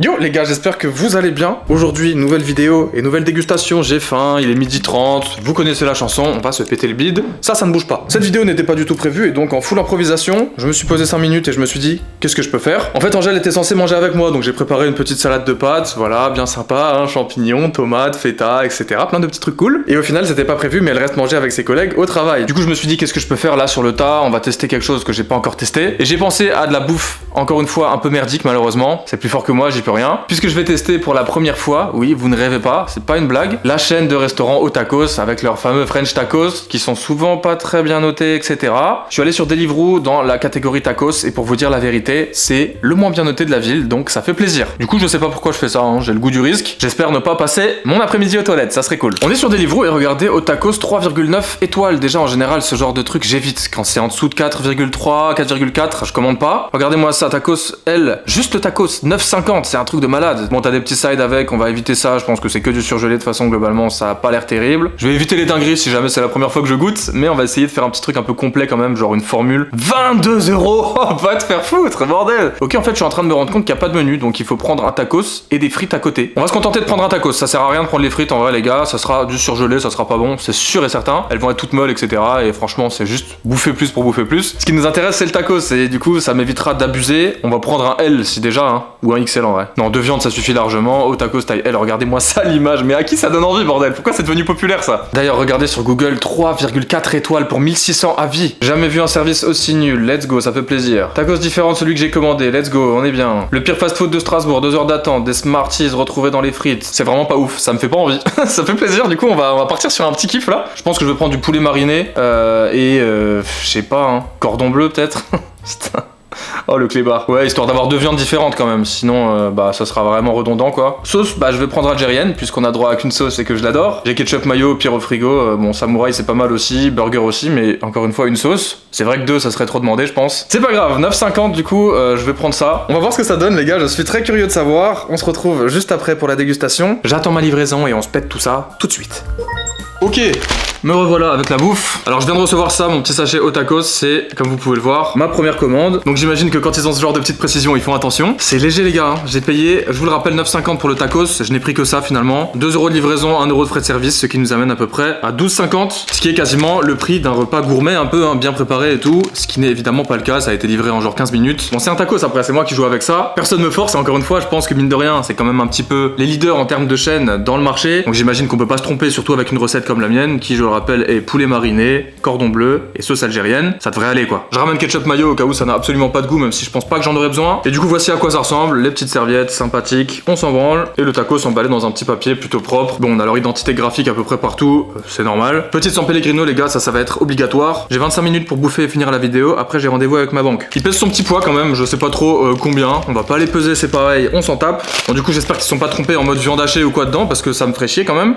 Yo les gars, j'espère que vous allez bien. Aujourd'hui, nouvelle vidéo et nouvelle dégustation. J'ai faim, il est 12h30. Vous connaissez la chanson, on va se péter le bide. Ça ne bouge pas. Cette vidéo n'était pas du tout prévue et donc en full improvisation, je me suis posé 5 minutes et je me suis dit, qu'est-ce que je peux faire? En fait, Angèle était censée manger avec moi, donc j'ai préparé une petite salade de pâtes, voilà, bien sympa, hein, champignons, tomates, feta, etc. Plein de petits trucs cool. Et au final, c'était pas prévu, mais elle reste manger avec ses collègues au travail. Du coup, je me suis dit, qu'est-ce que je peux faire là sur le tas? On va tester quelque chose que j'ai pas encore testé. Et j'ai pensé à de la bouffe, encore une fois, un peu merdique malheureusement. C'est plus fort que moi, j'y peux rien. Puisque je vais tester pour la première fois, oui, vous ne rêvez pas, c'est pas une blague, la chaîne de restaurants au tacos avec leurs fameux French tacos qui sont souvent pas très bien notés, etc. Je suis allé sur Deliveroo dans la catégorie tacos et pour vous dire la vérité, c'est le moins bien noté de la ville, donc ça fait plaisir. Du coup, je sais pas pourquoi je fais ça, hein. J'ai le goût du risque. J'espère ne pas passer mon après-midi aux toilettes, ça serait cool. On est sur Deliveroo et regardez, au tacos 3,9 étoiles. Déjà, en général, ce genre de truc, j'évite. Quand c'est en dessous de 4,3, 4,4, je commande pas. Regardez-moi ça, tacos L, juste le tacos, 9,50, c'est un truc de malade. Bon, t'as des petits sides avec, on va éviter ça, je pense que c'est que du surgelé, de façon globalement ça a pas l'air terrible. Je vais éviter les dingueries si jamais c'est la première fois que je goûte, mais on va essayer de faire un petit truc un peu complet quand même, genre une formule. 22 €. Oh, va te faire foutre, bordel. Ok, en fait je suis en train de me rendre compte qu'il n'y a pas de menu, donc il faut prendre un tacos et des frites à côté. On va se contenter de prendre un tacos, ça sert à rien de prendre les frites en vrai les gars, ça sera du surgelé, ça sera pas bon, c'est sûr et certain. Elles vont être toutes molles, etc. Et franchement c'est juste bouffer plus pour bouffer plus. Ce qui nous intéresse c'est le tacos et du coup ça m'évitera d'abuser. On va prendre un L si déjà, hein, ou un XL en vrai. Non, 2 viandes ça suffit largement. Au tacos taille L, regardez-moi ça l'image, mais à qui ça donne envie bordel? Pourquoi c'est devenu populaire ça? D'ailleurs regardez sur Google, 3,4 étoiles pour 1600 avis. Jamais vu un service aussi nul, let's go, ça fait plaisir. Tacos différent de celui que j'ai commandé, let's go, on est bien. Le pire fast-food de Strasbourg, 2 heures d'attente, des Smarties retrouvés dans les frites. C'est vraiment pas ouf, ça me fait pas envie. Ça fait plaisir, du coup on va partir sur un petit kiff là. Je pense que je vais prendre du poulet mariné je sais pas, hein, cordon bleu peut-être. Putain. Oh le clébard. Ouais, histoire d'avoir 2 viandes différentes quand même, sinon bah ça sera vraiment redondant quoi. Sauce, bah je vais prendre algérienne puisqu'on a droit à qu'une sauce et que je l'adore. J'ai ketchup mayo, pire au frigo, bon samouraï c'est pas mal aussi, burger aussi, mais encore une fois une sauce. C'est vrai que 2 ça serait trop demandé je pense. C'est pas grave, 9,50 du coup je vais prendre ça. On va voir ce que ça donne les gars, je suis très curieux de savoir. On se retrouve juste après pour la dégustation. J'attends ma livraison et on se pète tout ça tout de suite. Ok, me revoilà avec la bouffe. Alors je viens de recevoir ça, mon petit sachet au tacos, c'est, comme vous pouvez le voir, ma première commande. Donc j'imagine que quand ils ont ce genre de petites précisions, ils font attention. C'est léger les gars, hein. J'ai payé, je vous le rappelle, 9,50 pour le tacos, je n'ai pris que ça finalement. 2 € de livraison, 1 € de frais de service, ce qui nous amène à peu près à 12,50. Ce qui est quasiment le prix d'un repas gourmet un peu, hein, bien préparé et tout. Ce qui n'est évidemment pas le cas, ça a été livré en genre 15 minutes. Bon c'est un tacos après, c'est moi qui joue avec ça. Personne me force et encore une fois, je pense que mine de rien, c'est quand même un petit peu les leaders en termes de chaîne dans le marché. Donc j'imagine qu'on peut pas se tromper, surtout avec une recette comme la mienne, qui je le rappelle est poulet mariné, cordon bleu et sauce algérienne. Ça devrait aller quoi. Je ramène ketchup mayo au cas où ça n'a absolument pas de goût, même si je pense pas que j'en aurais besoin. Et du coup voici à quoi ça ressemble, les petites serviettes sympathiques, on s'en branle, et le tacos emballé dans un petit papier plutôt propre. Bon on a leur identité graphique à peu près partout, c'est normal. Petite San Pellegrino les gars, ça va être obligatoire. J'ai 25 minutes pour bouffer et finir la vidéo, après j'ai rendez-vous avec ma banque. Il pèse son petit poids quand même, je sais pas trop combien, on va pas les peser, c'est pareil, on s'en tape. Bon du coup j'espère qu'ils sont pas trompés en mode viande hachée ou quoi dedans, parce que ça me ferait chier quand même.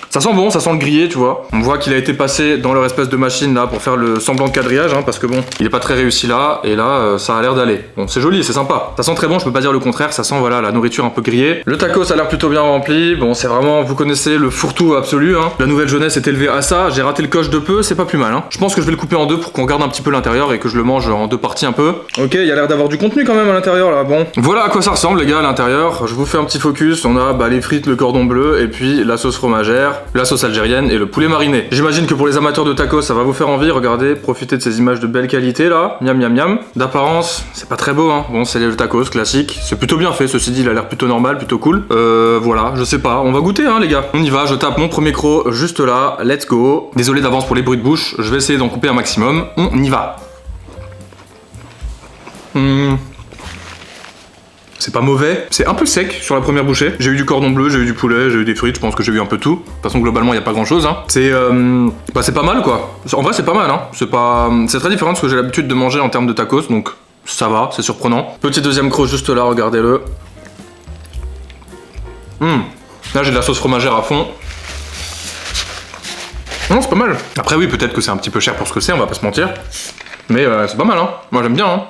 Ça sent bon, ça sent le grillé, tu vois. On voit qu'il a été passé dans leur espèce de machine là pour faire le semblant de quadrillage, hein, parce que bon, il est pas très réussi là, et là, ça a l'air d'aller. Bon, c'est joli, c'est sympa. Ça sent très bon, je peux pas dire le contraire, ça sent voilà la nourriture un peu grillée. Le tacos a l'air plutôt bien rempli. Bon, c'est vraiment, vous connaissez le fourre-tout absolu, hein. La nouvelle jeunesse est élevée à ça. J'ai raté le coche de peu, c'est pas plus mal, hein. Je pense que je vais le couper en 2 pour qu'on garde un petit peu l'intérieur et que je le mange en 2 parties un peu. Ok, il y a l'air d'avoir du contenu quand même à l'intérieur là. Bon, voilà à quoi ça ressemble les gars à l'intérieur. Je vous fais un petit focus. On a bah, les frites, le cordon bleu et puis la sauce fromagère, la sauce algérienne et le poulet mariné. J'imagine que pour les amateurs de tacos ça va vous faire envie, regardez, profitez de ces images de belle qualité là, miam miam miam. D'apparence, c'est pas très beau hein, bon c'est le tacos classique, c'est plutôt bien fait, ceci dit il a l'air plutôt normal, plutôt cool. Voilà, je sais pas, on va goûter hein les gars. On y va, je tape mon premier croc juste là, let's go. Désolé d'avance pour les bruits de bouche, je vais essayer d'en couper un maximum, on y va. C'est pas mauvais, c'est un peu sec sur la première bouchée. J'ai eu du cordon bleu, j'ai eu du poulet, j'ai eu des frites, je pense que j'ai eu un peu tout. De toute façon globalement il y a pas grand chose hein. C'est bah c'est pas mal quoi. En vrai c'est pas mal hein. C'est très différent de ce que j'ai l'habitude de manger en termes de tacos, donc ça va, c'est surprenant. Petit deuxième croc juste là, regardez-le. Là j'ai de la sauce fromagère à fond. Non c'est pas mal. Après oui peut-être que c'est un petit peu cher pour ce que c'est, on va pas se mentir. Mais c'est pas mal hein, moi j'aime bien hein.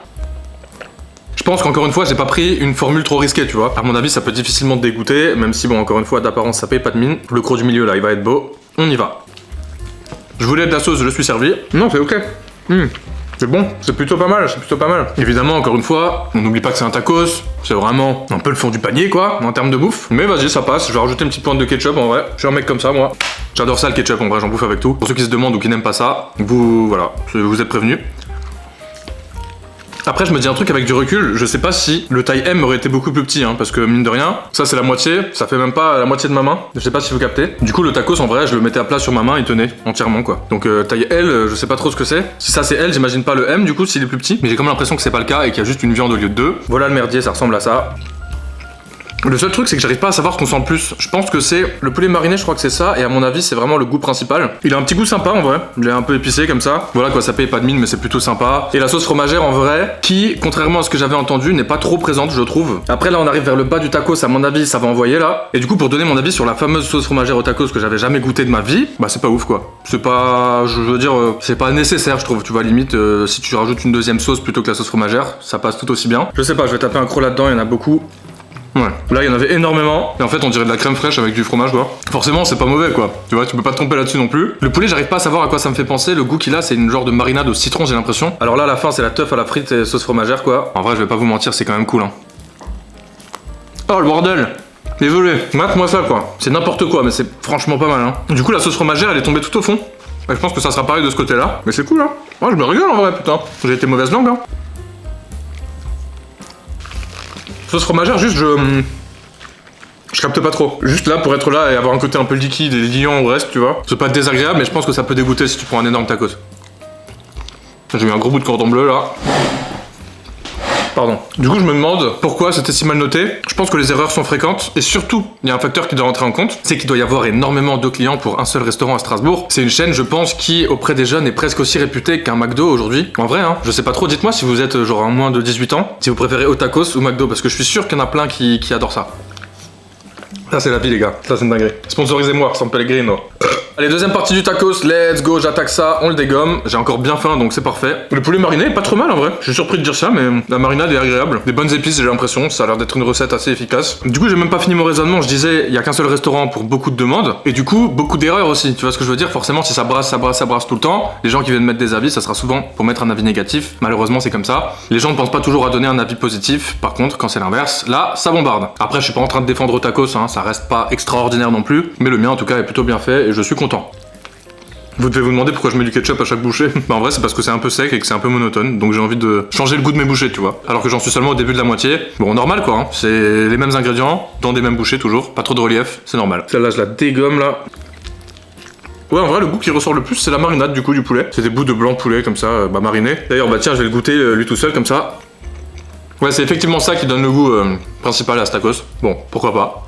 Je pense qu'encore une fois, j'ai pas pris une formule trop risquée, tu vois. À mon avis, ça peut difficilement te dégoûter, même si, bon, encore une fois, d'apparence, ça paye pas de mine. Le croc du milieu, là, il va être beau. On y va. Je voulais de la sauce, je suis servi. Non, c'est ok. C'est bon, c'est plutôt pas mal, c'est plutôt pas mal. Évidemment, encore une fois, on n'oublie pas que c'est un tacos, c'est vraiment un peu le fond du panier quoi, en termes de bouffe. Mais vas-y, ça passe, je vais rajouter une petite pointe de ketchup en vrai. Je suis un mec comme ça moi. J'adore ça le ketchup en vrai, j'en bouffe avec tout. Pour ceux qui se demandent ou qui n'aiment pas ça, voilà, vous êtes prévenus. Après, je me dis un truc avec du recul, je sais pas si le taille M aurait été beaucoup plus petit, hein, parce que mine de rien, ça c'est la moitié, ça fait même pas la moitié de ma main, je sais pas si vous captez. Du coup, le tacos en vrai, je le mettais à plat sur ma main, il tenait entièrement quoi. Donc taille L, je sais pas trop ce que c'est. Si ça c'est L, j'imagine pas le M du coup, s'il est plus petit, mais j'ai comme l'impression que c'est pas le cas et qu'il y a juste une viande au lieu de deux. Voilà le merdier, ça ressemble à ça. Le seul truc c'est que j'arrive pas à savoir ce qu'on sent le plus. Je pense que c'est le poulet mariné, je crois que c'est ça, et à mon avis c'est vraiment le goût principal. Il a un petit goût sympa en vrai, il est un peu épicé comme ça. Voilà quoi, ça paye pas de mine mais c'est plutôt sympa. Et la sauce fromagère en vrai, qui contrairement à ce que j'avais entendu n'est pas trop présente je trouve. Après là on arrive vers le bas du tacos, à mon avis ça va envoyer là. Et du coup pour donner mon avis sur la fameuse sauce fromagère au tacos que j'avais jamais goûté de ma vie, bah c'est pas ouf quoi. C'est pas, je veux dire, c'est pas nécessaire je trouve. Tu vois limite si tu rajoutes une deuxième sauce plutôt que la sauce fromagère, ça passe tout aussi bien. Je sais pas, je vais taper un croc là-dedans, il y en a beaucoup. Ouais, là il y en avait énormément, et en fait on dirait de la crème fraîche avec du fromage quoi. Forcément c'est pas mauvais quoi, tu vois, tu peux pas te tromper là-dessus non plus. Le poulet j'arrive pas à savoir à quoi ça me fait penser, le goût qu'il a c'est une genre de marinade au citron j'ai l'impression. Alors là à la fin c'est la teuf à la frite et sauce fromagère quoi. En vrai je vais pas vous mentir, c'est quand même cool hein. Oh le bordel. Désolé, mate-moi ça quoi. C'est n'importe quoi mais c'est franchement pas mal hein. Du coup la sauce fromagère elle est tombée tout au fond. Et je pense que ça sera pareil de ce côté là. Mais c'est cool hein. Moi je me régale en vrai putain. J'ai été mauvaise langue hein. Sauce fromagère, juste je capte pas trop. Juste là pour être là et avoir un côté un peu liquide et liant au reste, tu vois. C'est pas désagréable, mais je pense que ça peut dégoûter si tu prends un énorme tacos. J'ai eu un gros bout de cordon bleu là. Pardon. Du coup, je me demande pourquoi c'était si mal noté. Je pense que les erreurs sont fréquentes et surtout, il y a un facteur qui doit rentrer en compte, c'est qu'il doit y avoir énormément de clients pour un seul restaurant à Strasbourg. C'est une chaîne, je pense, qui auprès des jeunes est presque aussi réputée qu'un McDo aujourd'hui. En vrai, hein, je sais pas trop. Dites-moi si vous êtes genre à moins de 18 ans, si vous préférez au tacos ou McDo, parce que je suis sûr qu'il y en a plein qui adorent ça. Ça c'est la vie les gars, ça c'est une dinguerie. Sponsorisez-moi, San Pellegrino. Allez, deuxième partie du tacos, let's go, j'attaque ça, on le dégomme. J'ai encore bien faim donc c'est parfait. Le poulet mariné est pas trop mal en vrai. Je suis surpris de dire ça, mais la marinade est agréable. Des bonnes épices, j'ai l'impression, ça a l'air d'être une recette assez efficace. Du coup, j'ai même pas fini mon raisonnement, je disais, il y a qu'un seul restaurant pour beaucoup de demandes. Et du coup, beaucoup d'erreurs aussi. Tu vois ce que je veux dire? Forcément, si ça brasse tout le temps, les gens qui viennent mettre des avis, ça sera souvent pour mettre un avis négatif. Malheureusement, c'est comme ça. Les gens ne pensent pas toujours à donner un avis positif. Par contre, quand c'est l'inverse, là, ça bombarde. Après, je suis pas en train de défendre au tacos, hein, ça reste pas extraordinaire non plus. Mais le mien, en tout cas, est plutôt bien fait et je suis content. Vous devez vous demander pourquoi je mets du ketchup à chaque bouchée. Bah en vrai c'est parce que c'est un peu sec et que c'est un peu monotone, donc j'ai envie de changer le goût de mes bouchées, tu vois. Alors que j'en suis seulement au début de la moitié. Bon normal quoi, hein. C'est les mêmes ingrédients, dans des mêmes bouchées toujours, pas trop de relief, c'est normal. Celle-là je la dégomme là. Ouais en vrai le goût qui ressort le plus c'est la marinade du coup du poulet. C'est des bouts de blanc de poulet comme ça, mariné. D'ailleurs bah tiens je vais le goûter lui tout seul comme ça. Ouais c'est effectivement ça qui donne le goût principal à ce tacos. Bon pourquoi pas.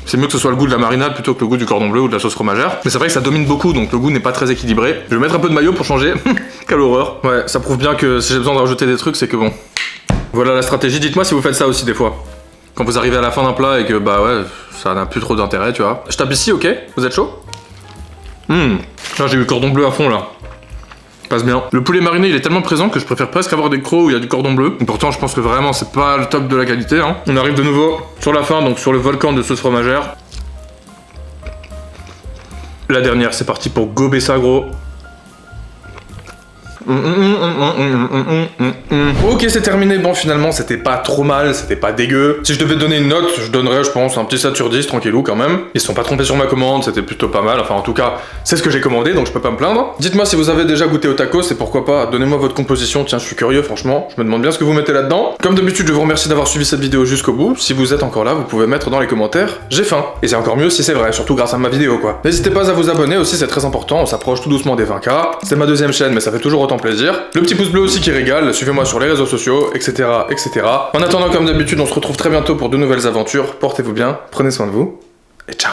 C'est mieux que ce soit le goût de la marinade plutôt que le goût du cordon bleu ou de la sauce fromagère. Mais c'est vrai que ça domine beaucoup, donc le goût n'est pas très équilibré. Je vais mettre un peu de mayo pour changer. Quelle horreur. Ouais, ça prouve bien que si j'ai besoin de rajouter des trucs, c'est que bon. Voilà la stratégie. Dites-moi si vous faites ça aussi des fois. Quand vous arrivez à la fin d'un plat et que bah ouais, ça n'a plus trop d'intérêt, tu vois. Je tape ici, ok? Vous êtes chaud? Là j'ai eu le cordon bleu à fond là. Passe bien. Le poulet mariné il est tellement présent que je préfère presque avoir des crocs où il y a du cordon bleu. Et pourtant je pense que vraiment c'est pas le top de la qualité hein. On arrive de nouveau sur la fin, donc sur le volcan de sauce fromagère. La dernière, c'est parti pour gober ça gros. Ok c'est terminé, bon finalement c'était pas trop mal, c'était pas dégueu. Si je devais donner une note, je donnerais je pense un petit 7 sur 10 tranquillou quand même. Ils se sont pas trompés sur ma commande, c'était plutôt pas mal, enfin en tout cas c'est ce que j'ai commandé donc je peux pas me plaindre. Dites-moi si vous avez déjà goûté au tacos et pourquoi pas, donnez-moi votre composition, tiens je suis curieux franchement, je me demande bien ce que vous mettez là-dedans. Comme d'habitude je vous remercie d'avoir suivi cette vidéo jusqu'au bout, si vous êtes encore là vous pouvez mettre dans les commentaires j'ai faim. Et c'est encore mieux si c'est vrai, surtout grâce à ma vidéo quoi. N'hésitez pas à vous abonner aussi, c'est très important, on s'approche tout doucement des 20K. C'est ma deuxième chaîne mais ça fait toujours autant plaisir. Le petit pouce bleu aussi qui régale, suivez-moi sur les réseaux sociaux, etc. etc. En attendant, comme d'habitude, on se retrouve très bientôt pour de nouvelles aventures. Portez-vous bien, prenez soin de vous, et ciao.